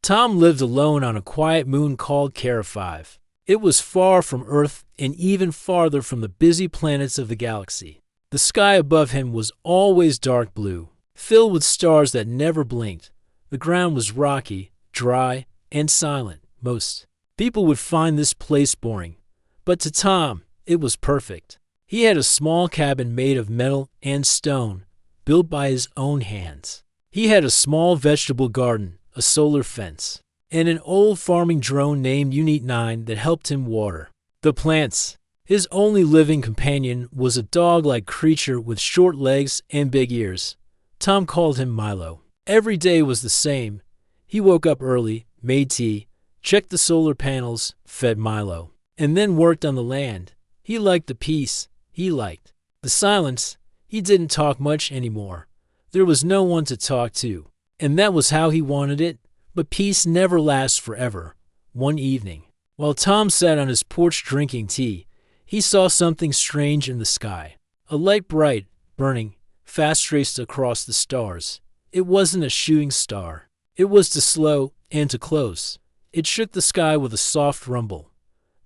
Tom lived alone on a quiet moon called HFY. It was far from Earth and even farther from the busy planets of the galaxy. The sky above him was always dark blue, filled with stars that never blinked. The ground was rocky, dry, and silent. Most people would find this place boring, but to Tom, it was perfect. He had a small cabin made of metal and stone, built by his own hands. He had a small vegetable garden, a solar fence, and an old farming drone named Unit 9 that helped him water the plants. His only living companion was a dog-like creature with short legs and big ears. Tom called him Milo. Every day was the same. He woke up early, made tea, checked the solar panels, fed Milo, and then worked on the land. He liked the peace. He liked the silence. He didn't talk much anymore. There was no one to talk to, and that was how he wanted it. But peace never lasts forever. One evening, while Tom sat on his porch drinking tea, he saw something strange in the sky. A light bright, burning, fast raced across the stars. It wasn't a shooting star. It was too slow and too close. It shook the sky with a soft rumble.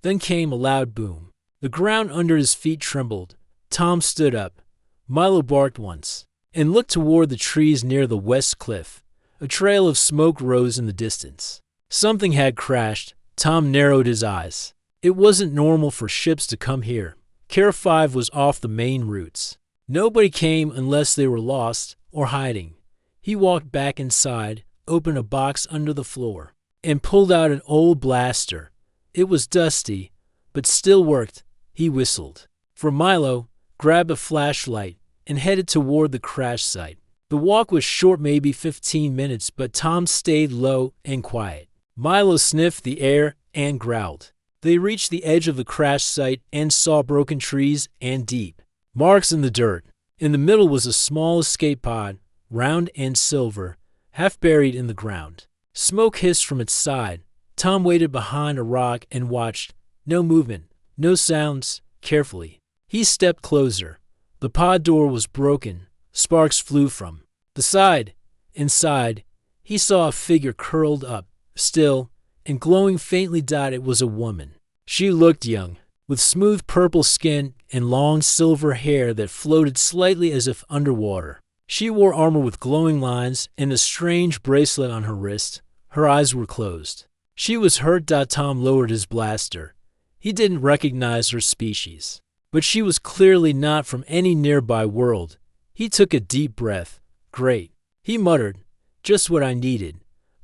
Then came a loud boom. The ground under his feet trembled. Tom stood up. Milo barked once and looked toward the trees near the west cliff. A trail of smoke rose in the distance. Something had crashed. Tom narrowed his eyes. It wasn't normal for ships to come here. HFY was off the main routes. Nobody came unless they were lost or hiding. He walked back inside, opened a box under the floor, and pulled out an old blaster. It was dusty, but still worked. He whistled for Milo, grabbed a flashlight, and headed toward the crash site. The walk was short, maybe 15 minutes, but Tom stayed low and quiet. Milo sniffed the air and growled. They reached the edge of the crash site and saw broken trees and deep marks in the dirt. In the middle was a small escape pod, round and silver, half buried in the ground. Smoke hissed from its side. Tom waited behind a rock and watched. No movement, no sounds. Carefully, he stepped closer. The pod door was broken. Sparks flew from the side. Inside, he saw a figure curled up, still, and glowing faintly dotted. It was a woman. She looked young, with smooth purple skin and long silver hair that floated slightly as if underwater. She wore armor with glowing lines and a strange bracelet on her wrist. Her eyes were closed. She was hurt. Tom lowered his blaster. He didn't recognize her species, but she was clearly not from any nearby world. He took a deep breath. Great, he muttered. Just what I needed.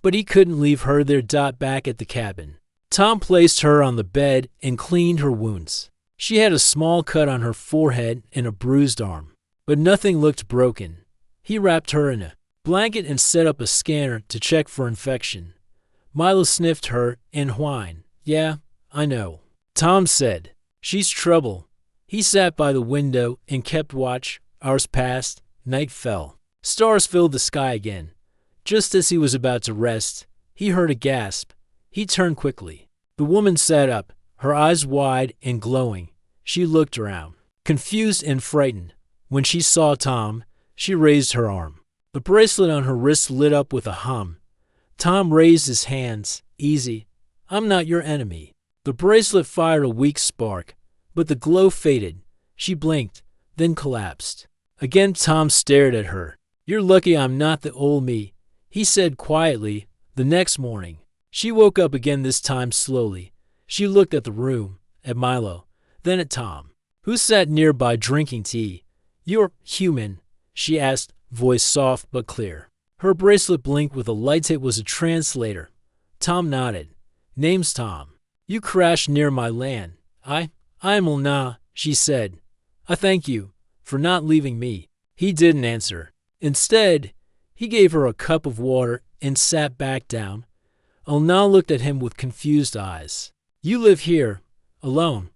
But he couldn't leave her there. Back at the cabin, Tom placed her on the bed and cleaned her wounds. She had a small cut on her forehead and a bruised arm, but nothing looked broken. He wrapped her in a blanket and set up a scanner to check for infection. Milo sniffed her and whined. Yeah, I know, Tom said. She's trouble. He sat by the window and kept watch. Hours passed. Night fell. Stars filled the sky again. Just as he was about to rest, he heard a gasp. He turned quickly. The woman sat up, her eyes wide and glowing. She looked around, confused and frightened. When she saw Tom, she raised her arm. The bracelet on her wrist lit up with a hum. Tom raised his hands. Easy. I'm not your enemy. The bracelet fired a weak spark, but the glow faded. She blinked, then collapsed. Again Tom stared at her. You're lucky I'm not the old me, he said quietly. The next morning, she woke up again, this time slowly. She looked at the room, at Milo, then at Tom, who sat nearby drinking tea. You're human, she asked, voice soft but clear. Her bracelet blinked with a light. It was a translator. Tom nodded. Name's Tom. You crashed near my land. I'm Ulna, she said. I thank you for not leaving me. He didn't answer. Instead, he gave her a cup of water and sat back down. Ulna looked at him with confused eyes. You live here, alone?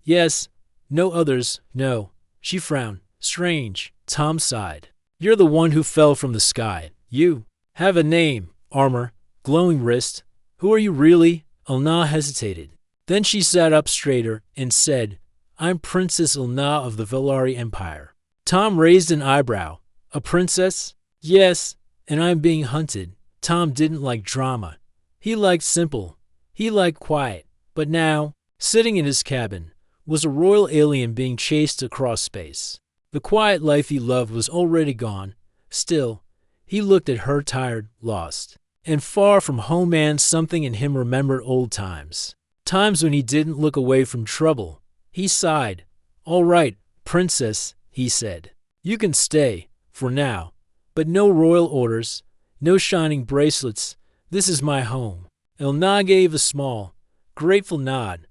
Yes. No others, no. She frowned. Strange. Tom sighed. You're the one who fell from the sky. You have a name, armor, glowing wrist. Who are you really? Ulna hesitated. Then she sat up straighter and said, I'm Princess Ulna of the Velari Empire. Tom raised an eyebrow. A princess? Yes, and I'm being hunted. Tom didn't like drama. He liked simple. He liked quiet. But now, sitting in his cabin, was a royal alien being chased across space. The quiet life he loved was already gone. Still, he looked at her tired, lost, and far from home, and something in him remembered old times. Times when he didn't look away from trouble. He sighed. "All right, princess," he said. "You can stay, for now. But no royal orders, no shining bracelets. This is my home." Elna gave a small, grateful nod.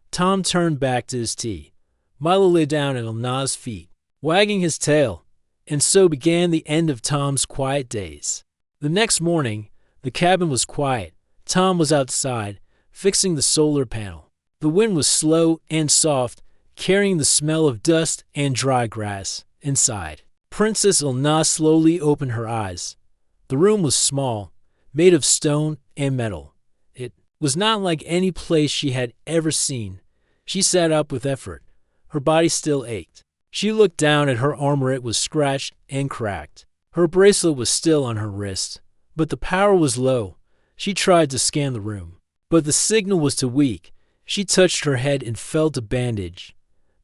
Tom turned back to his tea. Milo lay down at Elna's feet, wagging his tail, and so began the end of Tom's quiet days. The next morning, the cabin was quiet. Tom was outside, fixing the solar panel. The wind was slow and soft, carrying the smell of dust and dry grass inside. Princess Elna slowly opened her eyes. The room was small, made of stone and metal. It was not like any place she had ever seen. She sat up with effort. Her body still ached. She looked down at her armor. It was scratched and cracked. Her bracelet was still on her wrist, but the power was low. She tried to scan the room, but the signal was too weak. She touched her head and felt a bandage.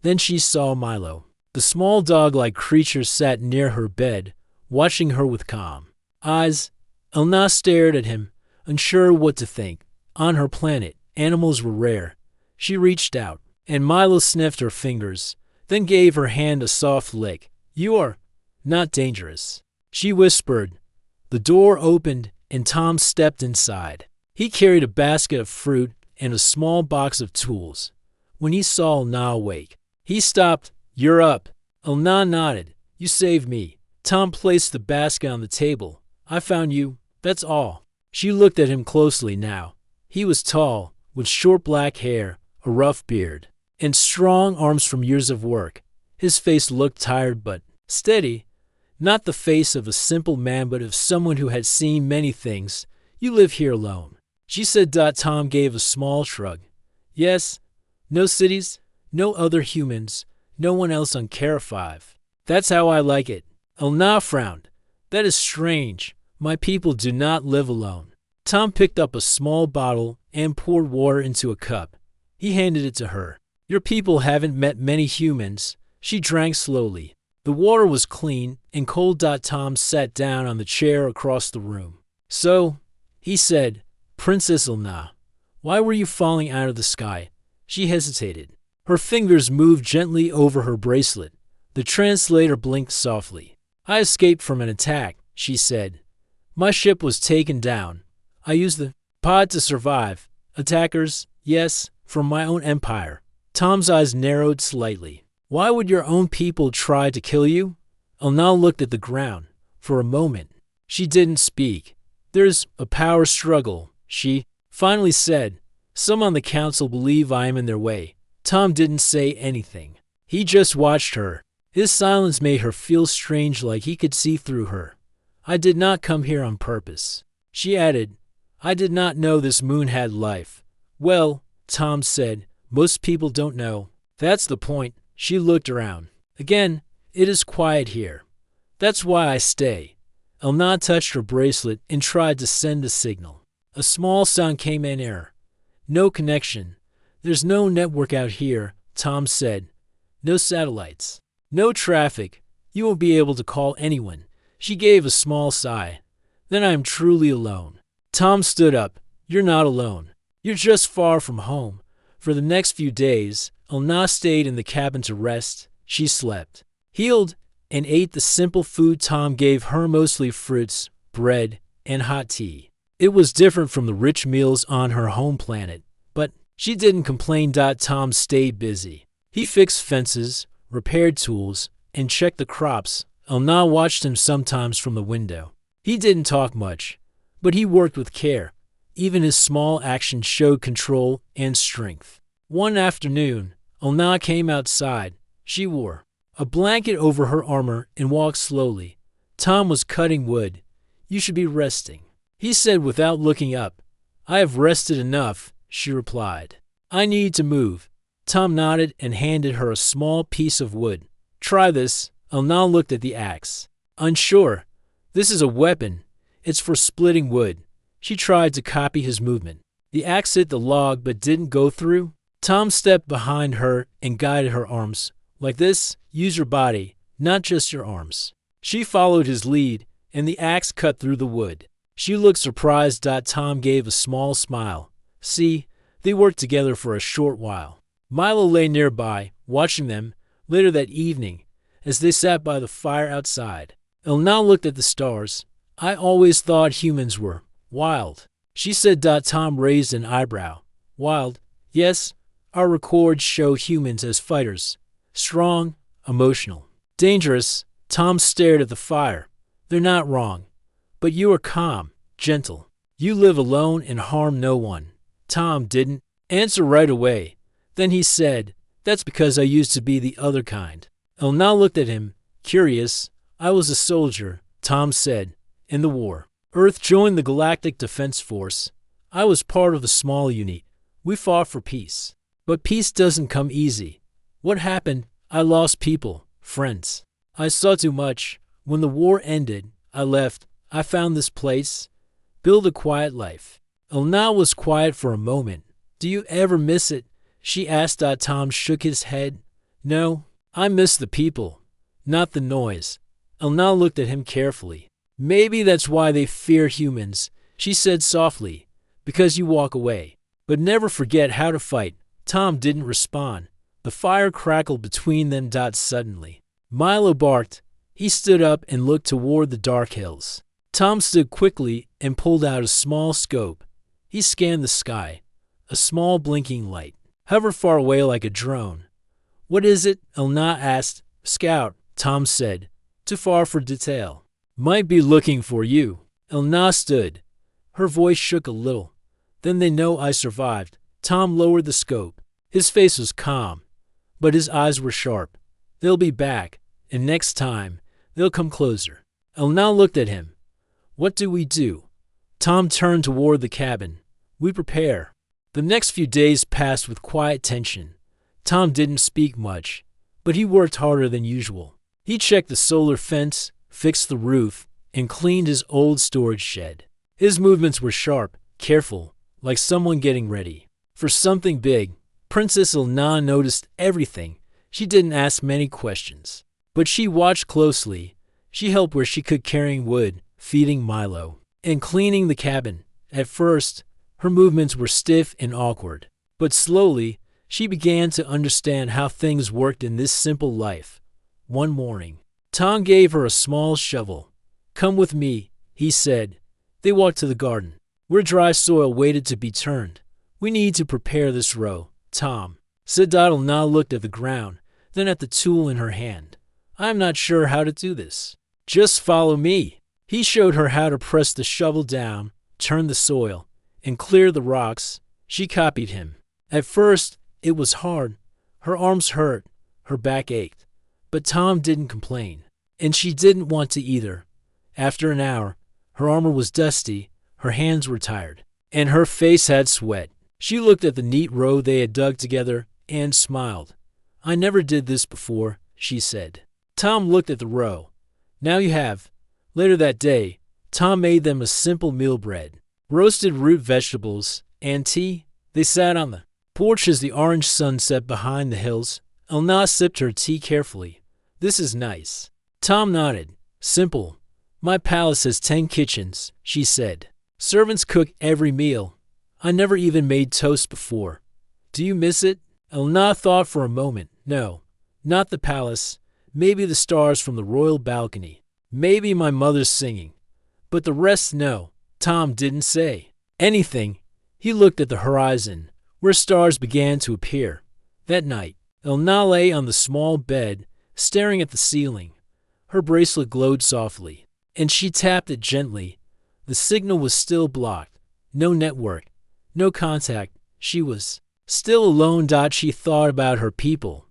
Then she saw Milo. The small dog-like creature sat near her bed, watching her with calm eyes. Elna stared at him, unsure what to think. On her planet, animals were rare. She reached out, and Milo sniffed her fingers, then gave her hand a soft lick. "You are not dangerous," she whispered. The door opened, and Tom stepped inside. He carried a basket of fruit and a small box of tools. When he saw Elna awake, he stopped. "You're up." Elna nodded. "You saved me." Tom placed the basket on the table. "I found you, that's all." She looked at him closely now. He was tall, with short black hair, a rough beard, and strong arms from years of work. His face looked tired but steady. Not the face of a simple man, but of someone who had seen many things. "You live here alone," she said. Tom gave a small shrug. "Yes. No cities, no other humans, no one else on Kara 5. That's how I like it." Elna frowned. "That is strange. My people do not live alone." Tom picked up a small bottle and poured water into a cup. He handed it to her. "Your people haven't met many humans." She drank slowly. The water was clean and cold. Tom sat down on the chair across the room. "So," he said, "Princess Elna, why were you falling out of the sky?" She hesitated. Her fingers moved gently over her bracelet. The translator blinked softly. "I escaped from an attack," she said. "My ship was taken down. I used the pod to survive. Attackers, yes, from my own empire." Tom's eyes narrowed slightly. "Why would your own people try to kill you?" Elna looked at the ground. For a moment, she didn't speak. "There's a power struggle," she finally said. "Some on the council believe I am in their way." Tom didn't say anything. He just watched her. His silence made her feel strange, like he could see through her. "I did not come here on purpose," she added. "I did not know this moon had life." "Well," Tom said, "most people don't know." "That's the point." She looked around. "Again, it is quiet here. That's why I stay." Elna touched her bracelet and tried to send a signal. A small sound came in error. "No connection. There's no network out here," Tom said. "No satellites. No traffic. You won't be able to call anyone." She gave a small sigh. "Then I am truly alone." Tom stood up. "You're not alone. You're just far from home." For the next few days, Elna stayed in the cabin to rest. She slept, healed, and ate the simple food Tom gave her, mostly fruits, bread, and hot tea. It was different from the rich meals on her home planet, but she didn't complain. Tom stayed busy. He fixed fences, repaired tools, and checked the crops. Elna watched him sometimes from the window. He didn't talk much, but he worked with care. Even his small actions showed control and strength. One afternoon, Elna came outside. She wore a blanket over her armor and walked slowly. Tom was cutting wood. "You should be resting," he said without looking up. "I have rested enough," she replied. "I need to move." Tom nodded and handed her a small piece of wood. "Try this." Elna looked at the axe. "Unsure. This is a weapon. It's for splitting wood." She tried to copy his movement. The axe hit the log but didn't go through. Tom stepped behind her and guided her arms. Like this, use your body, not just your arms. She followed his lead, and the axe cut through the wood. She looked surprised. Tom gave a small smile. See, they worked together for a short while. Milo lay nearby, watching them. Later that evening, as they sat by the fire outside, Elna looked at the stars. I always thought humans were wild, she said. Tom raised an eyebrow. Wild? Yes, our records show humans as fighters. Strong, emotional, dangerous. Tom stared at the fire. They're not wrong. But you are calm, gentle. You live alone and harm no one. Tom didn't answer right away. Then he said, that's because I used to be the other kind. Elna looked at him, curious. I was a soldier, Tom said, in the war. Earth joined the Galactic Defense Force. I was part of a small unit. We fought for peace. But peace doesn't come easy. What happened? I lost people, friends. I saw too much. When the war ended, I left. I found this place. Build a quiet life. Elna was quiet for a moment. Do you ever miss it? She asked. Tom shook his head. No, I miss the people, not the noise. Elna looked at him carefully. Maybe that's why they fear humans, she said softly. Because you walk away. But never forget how to fight. Tom didn't respond. The fire crackled between them. Suddenly, Milo barked. He stood up and looked toward the dark hills. Tom stood quickly and pulled out a small scope. He scanned the sky. A small blinking light hovered far away like a drone. What is it? Elna asked. Scout, Tom said. Too far for detail. Might be looking for you. Elna stood. Her voice shook a little. Then they know I survived. Tom lowered the scope. His face was calm, but his eyes were sharp. They'll be back, and next time, they'll come closer. Elna looked at him. What do we do? Tom turned toward the cabin. We prepare. The next few days passed with quiet tension. Tom didn't speak much, but he worked harder than usual. He checked the solar fence, fixed the roof, and cleaned his old storage shed. His movements were sharp, careful, like someone getting ready for something big. Princess Elna noticed everything. She didn't ask many questions, but she watched closely. She helped where she could, carrying wood, feeding Milo, and cleaning the cabin. At first, her movements were stiff and awkward, but slowly, she began to understand how things worked in this simple life. One morning, Tom gave her a small shovel. Come with me, he said. They walked to the garden, where dry soil waited to be turned. We need to prepare this row, Tom said. Elna looked at the ground, then at the tool in her hand. I'm not sure how to do this. Just follow me. He showed her how to press the shovel down, turn the soil, and clear the rocks. She copied him. At first, it was hard. Her arms hurt, her back ached. But Tom didn't complain, and she didn't want to either. After an hour, her armor was dusty, her hands were tired, and her face had sweat. She looked at the neat row they had dug together and smiled. I never did this before, she said. Tom looked at the row. Now you have. Later that day, Tom made them a simple meal: bread, roasted root vegetables, and tea. They sat on the porch as the orange sun set behind the hills. Elna sipped her tea carefully. This is nice. Tom nodded. Simple. My palace has 10 kitchens, she said. Servants cook every meal. I never even made toast before. Do you miss it? Elna thought for a moment. No, not the palace. Maybe the stars from the royal balcony. Maybe my mother's singing. But the rest, no. Tom didn't say anything. He looked at the horizon, where stars began to appear. That night, Elna lay on the small bed, staring at the ceiling. Her bracelet glowed softly, and she tapped it gently. The signal was still blocked. No network, no contact. She was still alone. She thought about her people.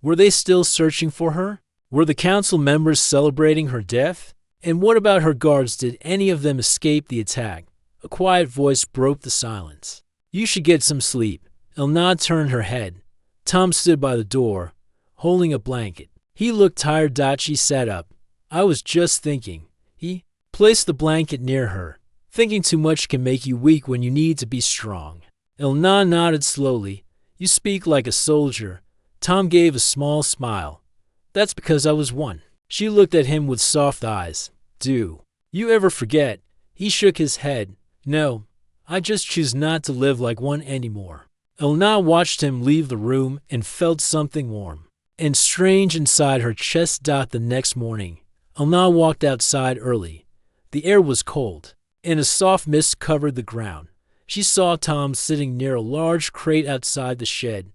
Were they still searching for her? Were the council members celebrating her death? And what about her guards? Did any of them escape the attack? A quiet voice broke the silence. You should get some sleep. Elna turned her head. Tom stood by the door, holding a blanket. He looked tired. She sat up. I was just thinking. He placed the blanket near her. Thinking too much can make you weak when you need to be strong. Elna nodded slowly. You speak like a soldier. Tom gave a small smile. That's because I was one. She looked at him with soft eyes. Do you ever forget? He shook his head. No, I just choose not to live like one anymore. Elna watched him leave the room and felt something warm and strange inside her chest. The next morning, Elna walked outside early. The air was cold, and a soft mist covered the ground. She saw Tom sitting near a large crate outside the shed.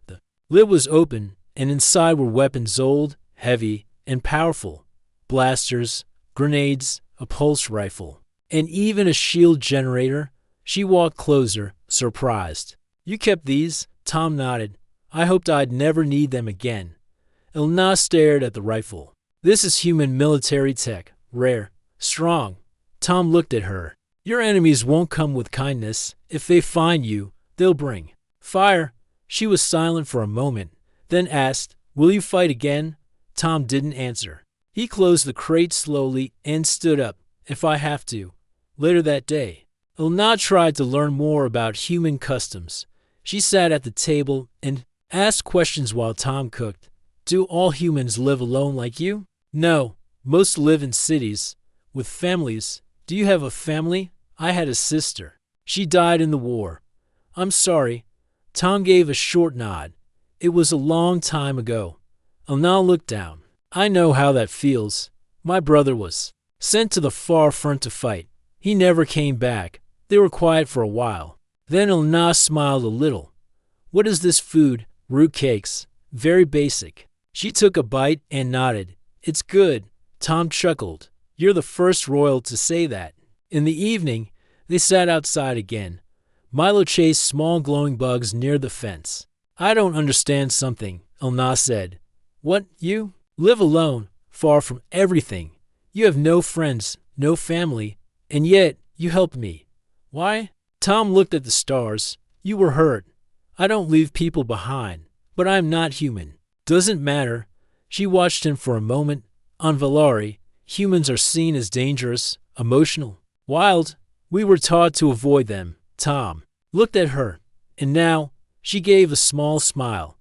The lid was open, and inside were weapons old, heavy, and powerful. Blasters, grenades, a pulse rifle, and even a shield generator. She walked closer, surprised. You kept these? Tom nodded. I hoped I'd never need them again. Elna stared at the rifle. This is human military tech. Rare. Strong. Tom looked at her. Your enemies won't come with kindness. If they find you, they'll bring fire. She was silent for a moment, then asked, Will you fight again? Tom didn't answer. He closed the crate slowly and stood up. If I have to. Later that day, Elna tried to learn more about human customs. She sat at the table and asked questions while Tom cooked. Do all humans live alone like you? No, most live in cities, with families. Do you have a family? I had a sister. She died in the war. I'm sorry. Tom gave a short nod. It was a long time ago. Elna looked down. I know how that feels. My brother was sent to the far front to fight. He never came back. They were quiet for a while. Then Elna smiled a little. What is this food? Root cakes. Very basic. She took a bite and nodded. It's good. Tom chuckled. You're the first royal to say that. In the evening, they sat outside again. Milo chased small glowing bugs near the fence. I don't understand something, Elna said. What, you? Live alone, far from everything. You have no friends, no family, and yet you helped me. Why? Tom looked at the stars. You were hurt. I don't leave people behind, but I'm not human. Doesn't matter. She watched him for a moment. On Valari, humans are seen as dangerous, emotional, wild. We were taught to avoid them. Tom looked at her, and now she gave a small smile.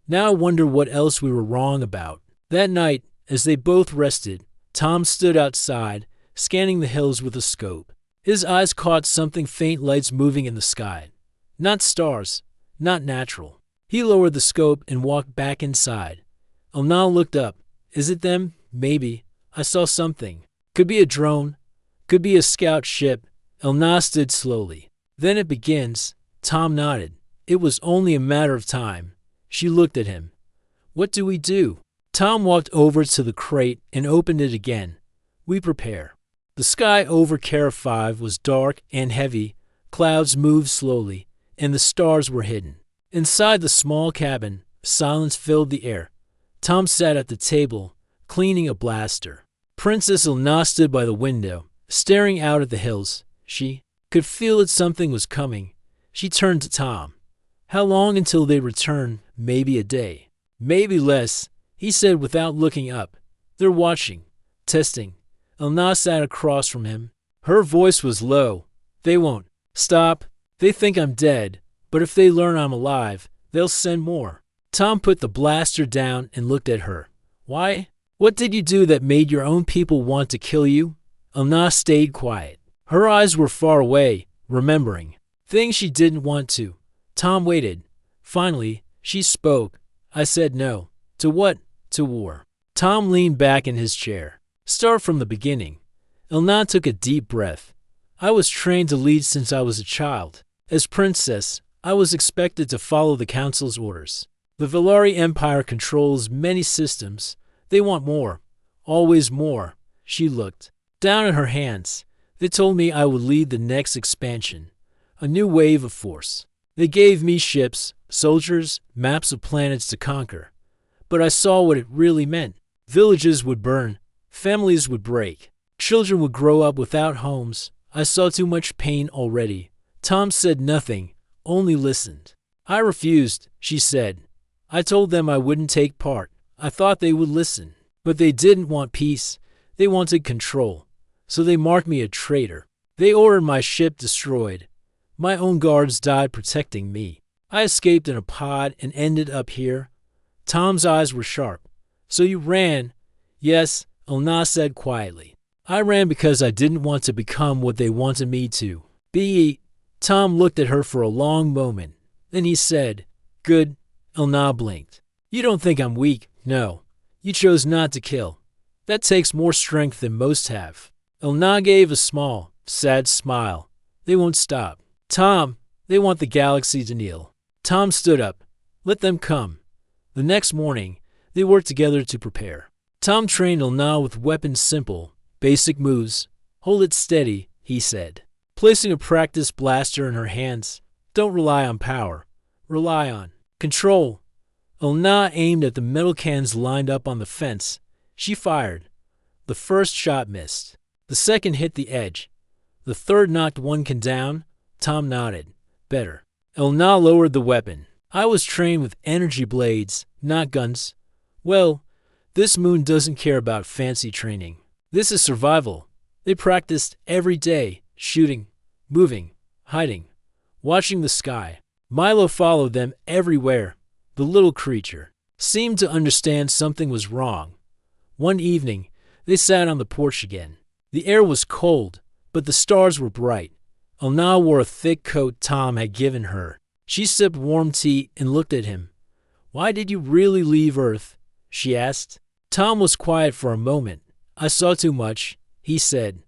Now I wonder what else we were wrong about. That night, as they both rested, Tom stood outside, scanning the hills with a scope. His eyes caught something faint lights moving in the sky. Not stars, not natural. He lowered the scope and walked back inside. Elna looked up. Is it them? Maybe. I saw something. Could be a drone. Could be a scout ship. Elna stood slowly. Then it begins. Tom nodded. It was only a matter of time. She looked at him. What do we do? Tom walked over to the crate and opened it again. We prepare. The sky over Kara 5 was dark and heavy. Clouds moved slowly, and the stars were hidden. Inside the small cabin, silence filled the air. Tom sat at the table, cleaning a blaster. Princess Elna stood by the window, staring out at the hills. She could feel that something was coming. She turned to Tom. How long until they return? Maybe a day. Maybe less, he said without looking up. They're watching. Testing. Elna sat across from him. Her voice was low. They won't stop. They think I'm dead, but if they learn I'm alive, they'll send more. Tom put the blaster down and looked at her. Why? What did you do that made your own people want to kill you? Elna stayed quiet. Her eyes were far away, remembering things she didn't want to. Tom waited. Finally, she spoke. I said no. To what? To war. Tom leaned back in his chair. Start from the beginning. Elna took a deep breath. I was trained to lead since I was a child. As princess, I was expected to follow the council's orders. The Valari Empire controls many systems. They want more. Always more. She looked down at her hands. They told me I would lead the next expansion. A new wave of force. They gave me ships, soldiers, maps of planets to conquer. But I saw what it really meant. Villages would burn. Families would break. Children would grow up without homes. I saw too much pain already. Tom said nothing, only listened. I refused, she said. I told them I wouldn't take part. I thought they would listen. But they didn't want peace. They wanted control. So they marked me a traitor. They ordered my ship destroyed. My own guards died protecting me. I escaped in a pod and ended up here. Tom's eyes were sharp. So you ran? Yes, Elna said quietly. I ran because I didn't want to become what they wanted me to be. Tom looked at her for a long moment. Then he said, Good. Elna blinked. You don't think I'm weak? No. You chose not to kill. That takes more strength than most have. Elna gave a small, sad smile. They won't stop. Tom, they want the galaxy to kneel. Tom stood up. Let them come. The next morning, they worked together to prepare. Tom trained Elna with weapons simple, basic moves. Hold it steady, he said. Placing a practice blaster in her hands. Don't rely on power. Rely on control. Elna aimed at the metal cans lined up on the fence. She fired. The first shot missed. The second hit the edge. The third knocked one can down. Tom nodded. Better. Elna lowered the weapon. I was trained with energy blades, not guns. Well, this moon doesn't care about fancy training. This is survival. They practiced every day, shooting, moving, hiding, watching the sky. Milo followed them everywhere. The little creature seemed to understand something was wrong. One evening, they sat on the porch again. The air was cold, but the stars were bright. Elna wore a thick coat Tom had given her. She sipped warm tea and looked at him. Why did you really leave Earth? She asked. Tom was quiet for a moment. I saw too much, he said.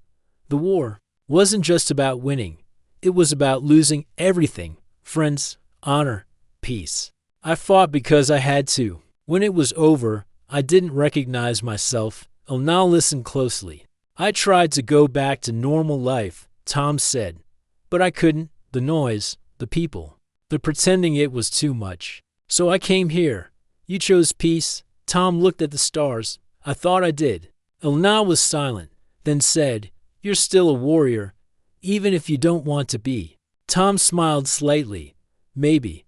The war wasn't just about winning. It was about losing everything. Friends, honor, peace. I fought because I had to. When it was over, I didn't recognize myself. Elna listened closely. I tried to go back to normal life, Tom said. But I couldn't. The noise, the people, the pretending it was too much. So I came here. You chose peace. Tom looked at the stars. I thought I did. Elna was silent, then said, You're still a warrior, even if you don't want to be. Tom smiled slightly. Maybe.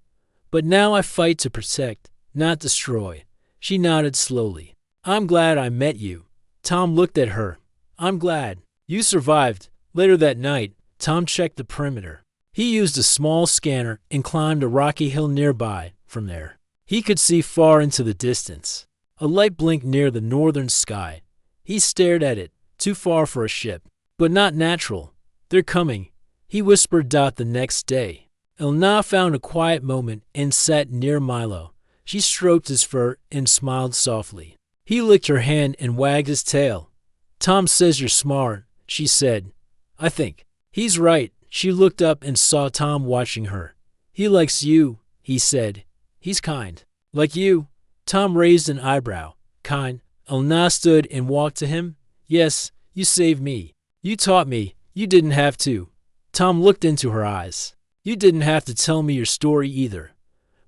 But now I fight to protect, not destroy. She nodded slowly. I'm glad I met you. Tom looked at her. I'm glad. You survived. Later that night, Tom checked the perimeter. He used a small scanner and climbed a rocky hill nearby. From there, he could see far into the distance. A light blinked near the northern sky. He stared at it, too far for a ship. But not natural. They're coming, he whispered. The next day, Elna found a quiet moment and sat near Milo. She stroked his fur and smiled softly. He licked her hand and wagged his tail. Tom says you're smart, she said. I think. He's right. She looked up and saw Tom watching her. He likes you, he said. He's kind. Like you. Tom raised an eyebrow. Kind. Elna stood and walked to him. Yes, you saved me. You taught me. You didn't have to. Tom looked into her eyes. You didn't have to tell me your story either.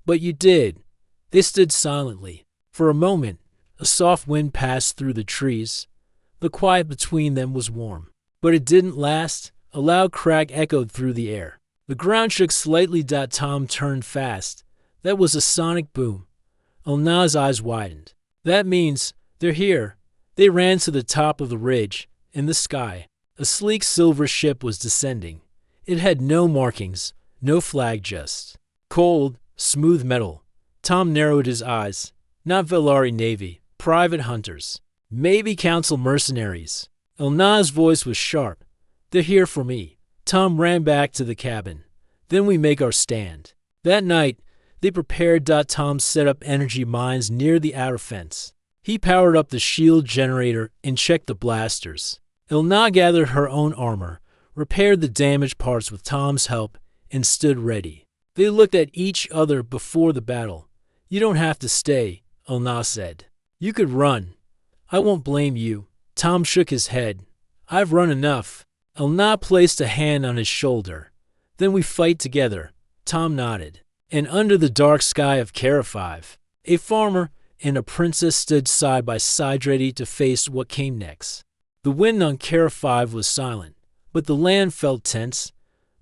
But you did. They stood silently. For a moment, a soft wind passed through the trees. The quiet between them was warm. But it didn't last. A loud crack echoed through the air. The ground shook slightly. Tom turned fast. That was a sonic boom. Elna's eyes widened. That means they're here. They ran to the top of the ridge. In the sky, a sleek silver ship was descending. It had no markings, no flag, just cold, smooth metal. Tom narrowed his eyes. Not Velari Navy, private hunters. Maybe council mercenaries. Elna's voice was sharp. They're here for me. Tom ran back to the cabin. Then we make our stand. That night, they prepared. Tom set up energy mines near the outer fence. He powered up the shield generator and checked the blasters. Elna gathered her own armor, repaired the damaged parts with Tom's help, and stood ready. They looked at each other before the battle. You don't have to stay, Elna said. You could run. I won't blame you. Tom shook his head. I've run enough. Elna placed a hand on his shoulder. Then we fight together. Tom nodded. And under the dark sky of Kara 5, a farmer and a princess stood side by side, ready to face what came next. The wind on Kara 5 was silent, but the land felt tense.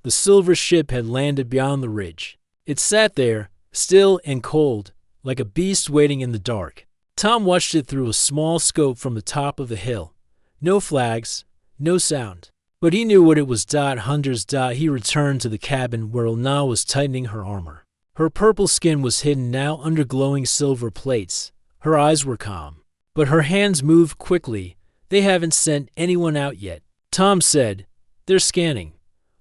The silver ship had landed beyond the ridge. It sat there, still and cold, like a beast waiting in the dark. Tom watched it through a small scope from the top of the hill. No flags, no sound. But he knew what it was. Hunters. He returned to the cabin where Elna was tightening her armor. Her purple skin was hidden now under glowing silver plates. Her eyes were calm, but her hands moved quickly. They haven't sent anyone out yet, Tom said. They're scanning,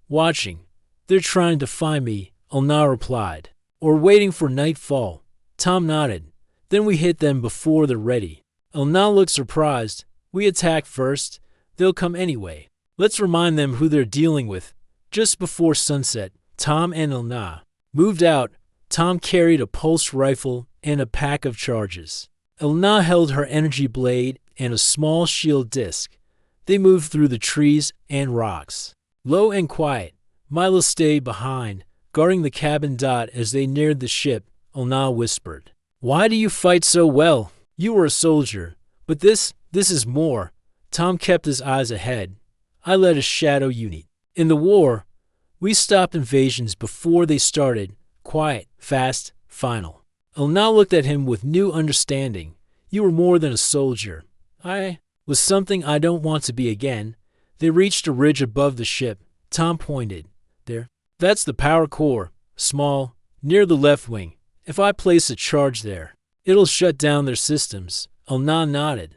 watching. They're trying to find me, Elna replied. Or waiting for nightfall. Tom nodded. Then we hit them before they're ready. Elna looked surprised. We attack first. They'll come anyway. Let's remind them who they're dealing with. Just before sunset, Tom and Elna moved out. Tom carried a pulse rifle and a pack of charges. Elna held her energy blade and a small shield disc. They moved through the trees and rocks. Low and quiet, Milo stayed behind, guarding the cabin. As they neared the ship, Elna whispered, "Why do you fight so well? You were a soldier, but this is more." Tom kept his eyes ahead. "I led a shadow unit. In the war, we stopped invasions before they started. Quiet, fast, final." Elna looked at him with new understanding. "You were more than a soldier. I was something I don't want to be again." They reached a ridge above the ship. Tom pointed. "There. That's the power core. Small, near the left wing. If I place a charge there, it'll shut down their systems." Elna nodded.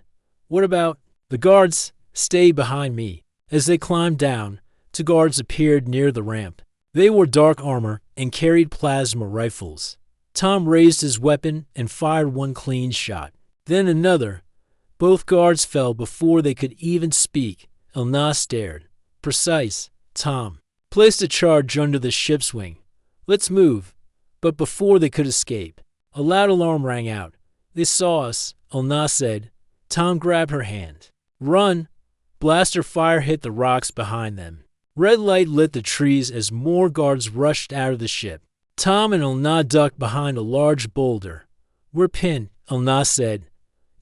"What about the guards?" "Stay behind me." As they climbed down, 2 guards appeared near the ramp. They wore dark armor and carried plasma rifles. Tom raised his weapon and fired one clean shot. Then another. Both guards fell before they could even speak. Elna stared. "Precise." Tom placed a charge under the ship's wing. "Let's move." But before they could escape, a loud alarm rang out. "They saw us," Elna said. Tom grabbed her hand. "Run!" Blaster fire hit the rocks behind them. Red light lit the trees as more guards rushed out of the ship. Tom and Elna ducked behind a large boulder. "We're pinned," Elna said.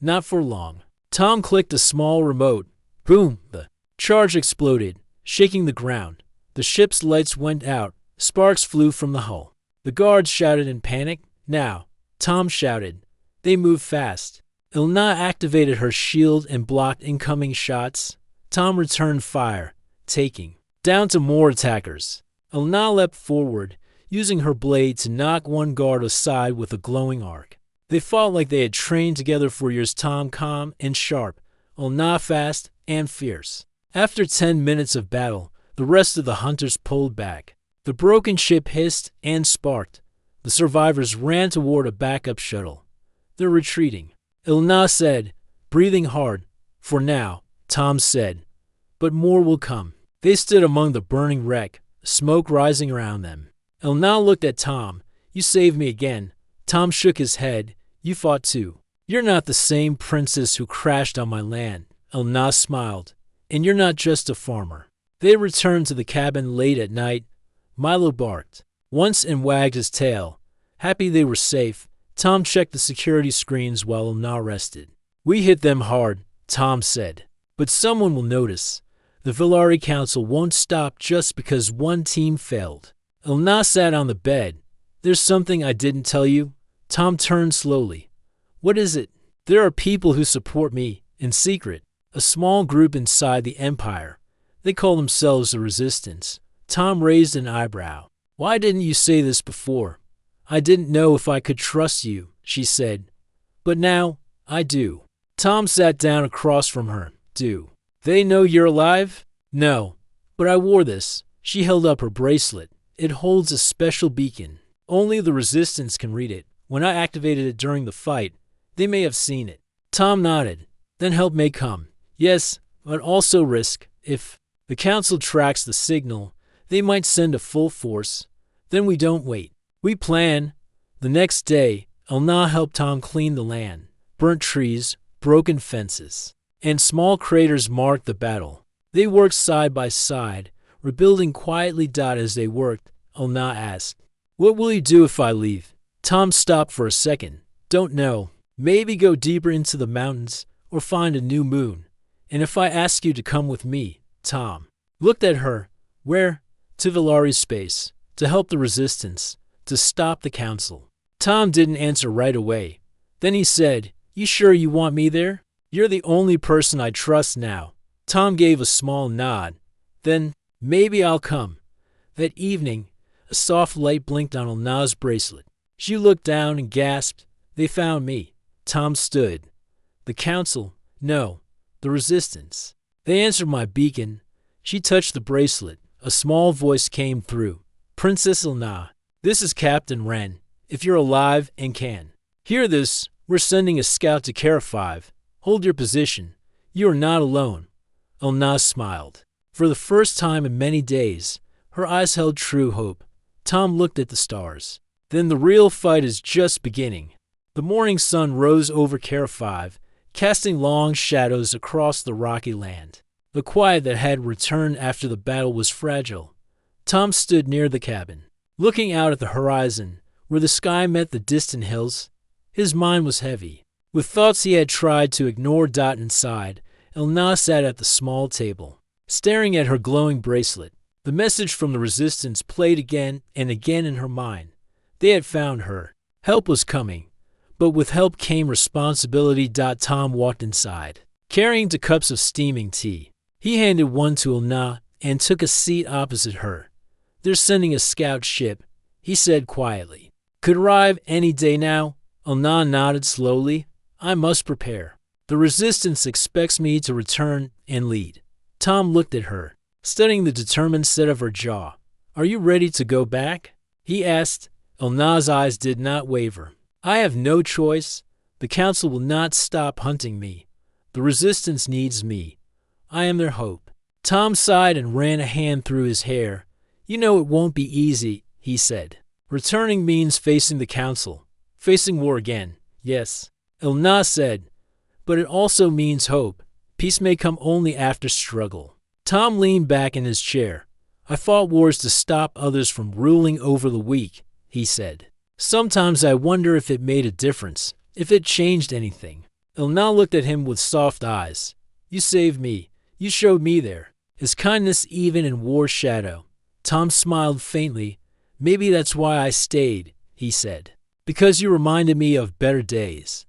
"Not for long." Tom clicked a small remote. Boom! The charge exploded, shaking the ground. The ship's lights went out. Sparks flew from the hull. The guards shouted in panic. "Now!" Tom shouted. They moved fast. Elna activated her shield and blocked incoming shots. Tom returned fire, taking down to more attackers. Elna leapt forward, using her blade to knock one guard aside with a glowing arc. They fought like they had trained together for years. Tom calm and sharp, Elna fast and fierce. After 10 minutes of battle, the rest of the hunters pulled back. The broken ship hissed and sparked. The survivors ran toward a backup shuttle. "They're retreating," Elna said, breathing hard. "For now," Tom said. "But more will come." They stood among the burning wreck, smoke rising around them. Elna looked at Tom. "You saved me again." Tom shook his head. "You fought too." "You're not the same princess who crashed on my land," Elna smiled. "And you're not just a farmer." They returned to the cabin late at night. Milo barked once and wagged his tail. Happy they were safe, Tom checked the security screens while Elna rested. "We hit them hard," Tom said. "But someone will notice. The Villari Council won't stop just because one team failed." Elna sat on the bed. "There's something I didn't tell you." Tom turned slowly. "What is it?" "There are people who support me, in secret. A small group inside the Empire. They call themselves the Resistance." Tom raised an eyebrow. "Why didn't you say this before?" "I didn't know if I could trust you," she said. "But now, I do." Tom sat down across from her. "Do they know you're alive?" "No, but I wore this." She held up her bracelet. "It holds a special beacon. Only the Resistance can read it. When I activated it during the fight, they may have seen it." Tom nodded. "Then help may come." "Yes, but also risk. If the Council tracks the signal, they might send a full force. Then we don't wait. We plan." The next day, Elna helped Tom clean the land. Burnt trees, broken fences, and small craters marked the battle. They worked side by side, rebuilding quietly. As they worked, Elna asked, "What will you do if I leave?" Tom stopped for a second. "Don't know. Maybe go deeper into the mountains or find a new moon. And if I ask you to come with me," Tom looked at her. "Where?" "To Villari space, to help the Resistance, to stop the Council." Tom didn't answer right away. Then he said, "You sure you want me there? You're the only person I trust now." Tom gave a small nod. Then, maybe I'll come. That evening, a soft light blinked on Elna's bracelet. She looked down and gasped. They found me. Tom stood. The council? No, the resistance. They answered my beacon. She touched the bracelet. A small voice came through. Princess Elna, this is Captain Wren. If you're alive and can hear this, we're sending a scout to Kara 5. Hold your position. You are not alone. Elna smiled. For the first time in many days, her eyes held true hope. Tom looked at the stars. Then the real fight is just beginning. The morning sun rose over Kara 5, casting long shadows across the rocky land. The quiet that had returned after the battle was fragile. Tom stood near the cabin, looking out at the horizon, where the sky met the distant hills. His mind was heavy. With thoughts he had tried to ignore inside, Elna sat at the small table, staring at her glowing bracelet. The message from the resistance played again and again in her mind. They had found her. Help was coming. But with help came responsibility. Tom walked inside, carrying 2 cups of steaming tea. He handed one to Elna and took a seat opposite her. They're sending a scout ship, he said quietly. Could arrive any day now. Elna nodded slowly. I must prepare. The resistance expects me to return and lead. Tom looked at her, studying the determined set of her jaw. Are you ready to go back? He asked. Elna's eyes did not waver. I have no choice. The council will not stop hunting me. The resistance needs me. I am their hope. Tom sighed and ran a hand through his hair. You know it won't be easy, he said. Returning means facing the council. Facing war again, yes. Elna said. But it also means hope. Peace may come only after struggle. Tom leaned back in his chair. I fought wars to stop others from ruling over the weak, he said. Sometimes I wonder if it made a difference, if it changed anything. Elna looked at him with soft eyes. You saved me. You showed me there. His kindness even in war's shadow. Tom smiled faintly. Maybe that's why I stayed, he said. Because you reminded me of better days.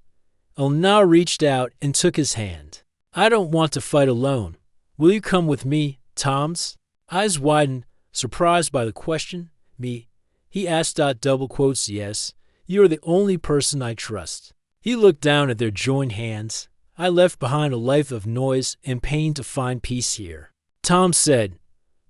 Elna reached out and took his hand. I don't want to fight alone. Will you come with me, Tom's eyes widened, surprised by the question. Me? He asked. Double quotes, yes. You are the only person I trust. He looked down at their joined hands. I left behind a life of noise and pain to find peace here. Tom said,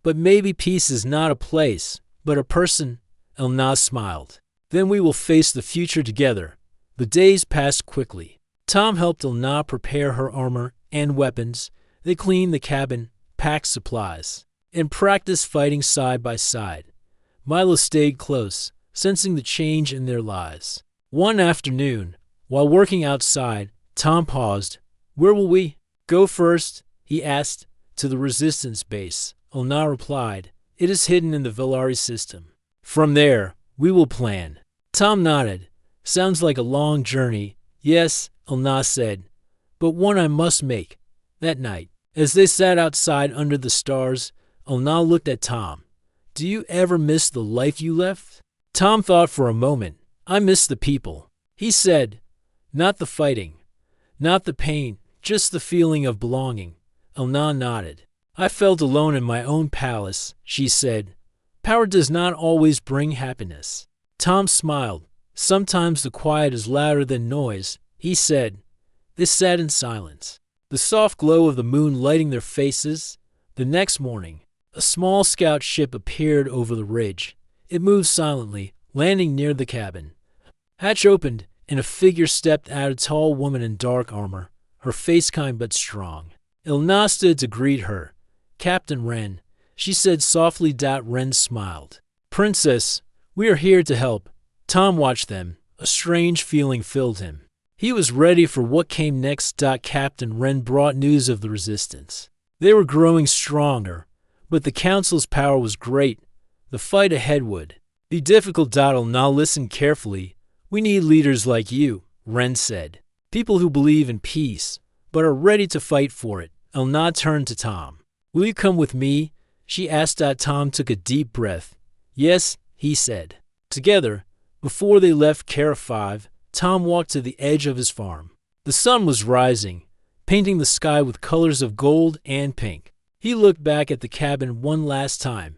but maybe peace is not a place, but a person. Elna smiled. Then we will face the future together. The days passed quickly. Tom helped Elna prepare her armor and weapons. They cleaned the cabin, packed supplies, and practiced fighting side by side. Milo stayed close, sensing the change in their lives. One afternoon, while working outside, Tom paused. Where will we go first? He asked. To the resistance base. Elna replied. It is hidden in the Velari system. From there, we will plan. Tom nodded. Sounds like a long journey. Yes, Elna said, but one I must make. That night, as they sat outside under the stars, Elna looked at Tom. Do you ever miss the life you left? Tom thought for a moment. I miss the people. He said, not the fighting, not the pain, just the feeling of belonging. Elna nodded. I felt alone in my own palace, she said. Power does not always bring happiness. Tom smiled. Sometimes the quiet is louder than noise, he said. They sat in silence, the soft glow of the moon lighting their faces. The next morning, a small scout ship appeared over the ridge. It moved silently, landing near the cabin. Hatch opened, and a figure stepped out, a tall woman in dark armor, her face kind but strong. Elna stood to greet her. Captain Wren, she said softly. Wren smiled. Princess, we are here to help. Tom watched them. A strange feeling filled him. He was ready for what came next. Captain Wren brought news of the resistance. They were growing stronger, but the council's power was great. The fight ahead would be difficult. Elna listened carefully. We need leaders like you, Wren said. People who believe in peace, but are ready to fight for it. Elna turned to Tom. Will you come with me? She asked. Tom took a deep breath. Yes, he said. Together, before they left Kara 5, Tom walked to the edge of his farm. The sun was rising, painting the sky with colors of gold and pink. He looked back at the cabin one last time.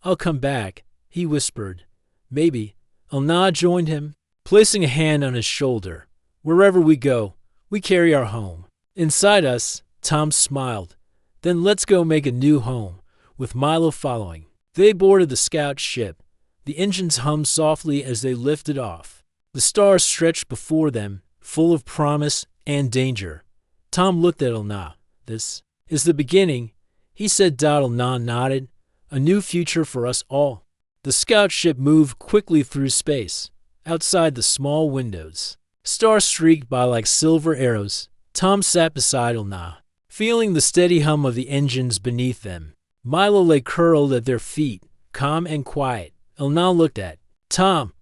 "I'll come back," he whispered. "Maybe." Elna joined him, placing a hand on his shoulder. "Wherever we go, we carry our home inside us." Tom smiled. "Then let's go make a new home," with Milo following. They boarded the scout ship. The engines hummed softly as they lifted off. The stars stretched before them, full of promise and danger. Tom looked at Elna. "This is the beginning," he said. Elna nodded. "A new future for us all." The scout ship moved quickly through space. Outside the small windows, stars streaked by like silver arrows. Tom sat beside Elna, feeling the steady hum of the engines beneath them. Milo lay curled at their feet, calm and quiet. Elna looked at Tom.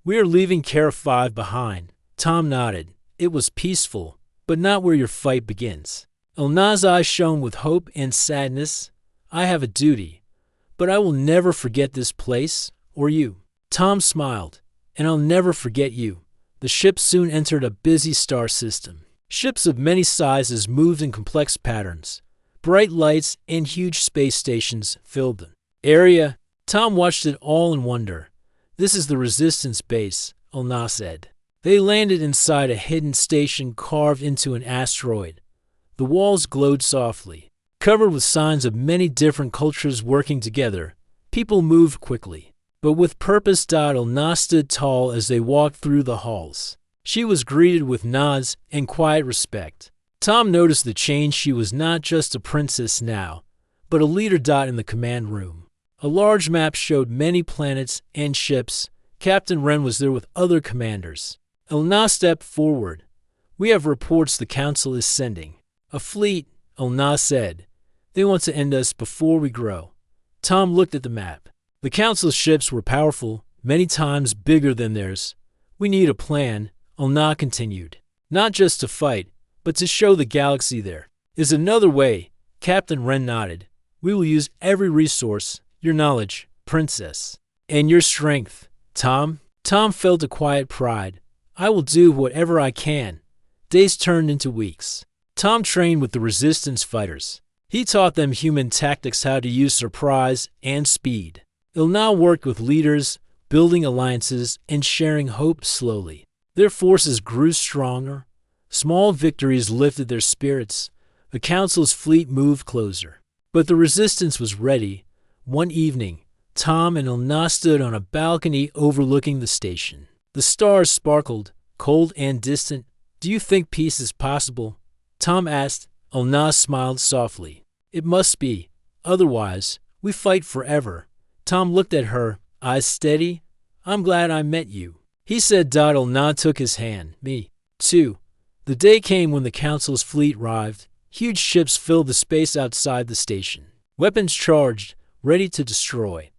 "We are leaving Kara 5 behind." Tom nodded. "It was peaceful, but not where your fight begins." Elna's eyes shone with hope and sadness. "I have a duty, but I will never forget this place or you." Tom smiled. "And I'll never forget you." The ship soon entered a busy star system. Ships of many sizes moved in complex patterns. Bright lights and huge space stations filled the area. Tom watched it all in wonder. "This is the Resistance base," Elna said. They landed inside a hidden station carved into an asteroid. The walls glowed softly, covered with signs of many different cultures working together. People moved quickly, but with purpose. Elna stood tall as they walked through the halls. She was greeted with nods and quiet respect. Tom noticed the change. She was not just a princess now, but a leader. In the command room, a large map showed many planets and ships. Captain Wren was there with other commanders. Elna stepped forward. "We have reports the council is sending a fleet," Elna said. "They want to end us before we grow." Tom looked at the map. The council's ships were powerful, many times bigger than theirs. "We need a plan," Elna continued. "Not just to fight, but to show the galaxy there is another way." Captain Wren nodded. "We will use every resource, your knowledge, princess, and your strength." Tom felt a quiet pride. "I will do whatever I can." Days turned into weeks. Tom trained with the Resistance fighters. He taught them human tactics, how to use surprise and speed. Elna worked with leaders, building alliances and sharing hope slowly. Their forces grew stronger. Small victories lifted their spirits. The council's fleet moved closer. But the Resistance was ready. One evening, Tom and Elna stood on a balcony overlooking the station. The stars sparkled, cold and distant. "Do you think peace is possible?" Tom asked. Elna smiled softly. "It must be. Otherwise, we fight forever." Tom looked at her, eyes steady. "I'm glad I met you," he said. Elna took his hand. "Me, too." The day came when the council's fleet arrived. Huge ships filled the space outside the station. Weapons charged, ready to destroy.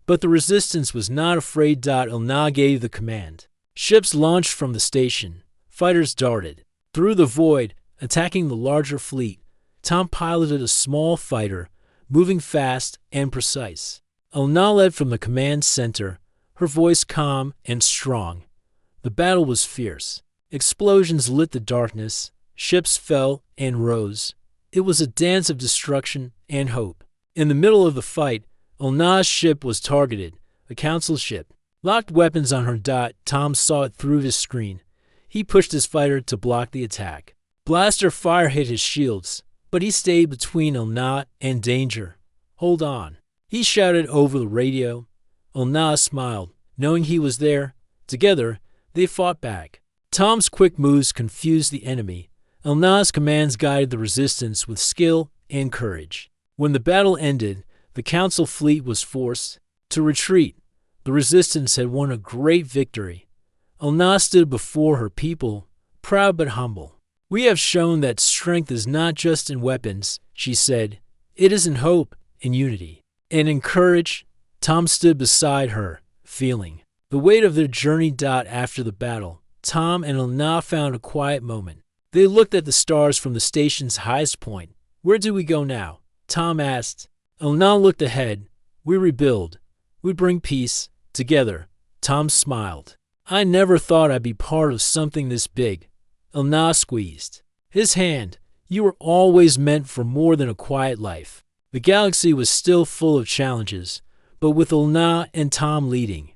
But the Resistance was not afraid. Elna gave the command. Ships launched from the station. Fighters darted through the void, attacking the larger fleet. Tom piloted a small fighter, moving fast and precise. Elna led from the command center, her voice calm and strong. The battle was fierce. Explosions lit the darkness. Ships fell and rose. It was a dance of destruction and hope. In the middle of the fight, Elna's ship was targeted, a council ship. Locked weapons on her. Tom saw it through his screen. He pushed his fighter to block the attack. Blaster fire hit his shields, but he stayed between Elna and danger. "Hold on," he shouted over the radio. Elna smiled, knowing he was there. Together, they fought back. Tom's quick moves confused the enemy. Elna's commands guided the Resistance with skill and courage. When the battle ended, the council fleet was forced to retreat. The Resistance had won a great victory. Elna stood before her people, proud but humble. "We have shown that strength is not just in weapons," she said. "It is in hope, in unity, and in courage." Tom stood beside her, feeling the weight of their journey. After the battle, Tom and Elna found a quiet moment. They looked at the stars from the station's highest point. "Where do we go now?" Tom asked. Elna looked ahead. "We rebuild. We bring peace. Together." Tom smiled. "I never thought I'd be part of something this big." Elna squeezed his hand. "You were always meant for more than a quiet life." The galaxy was still full of challenges, but with Ulna and Tom leading,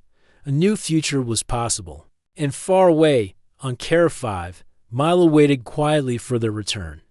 a new future was possible. And far away, on Kara 5, Milo waited quietly for their return.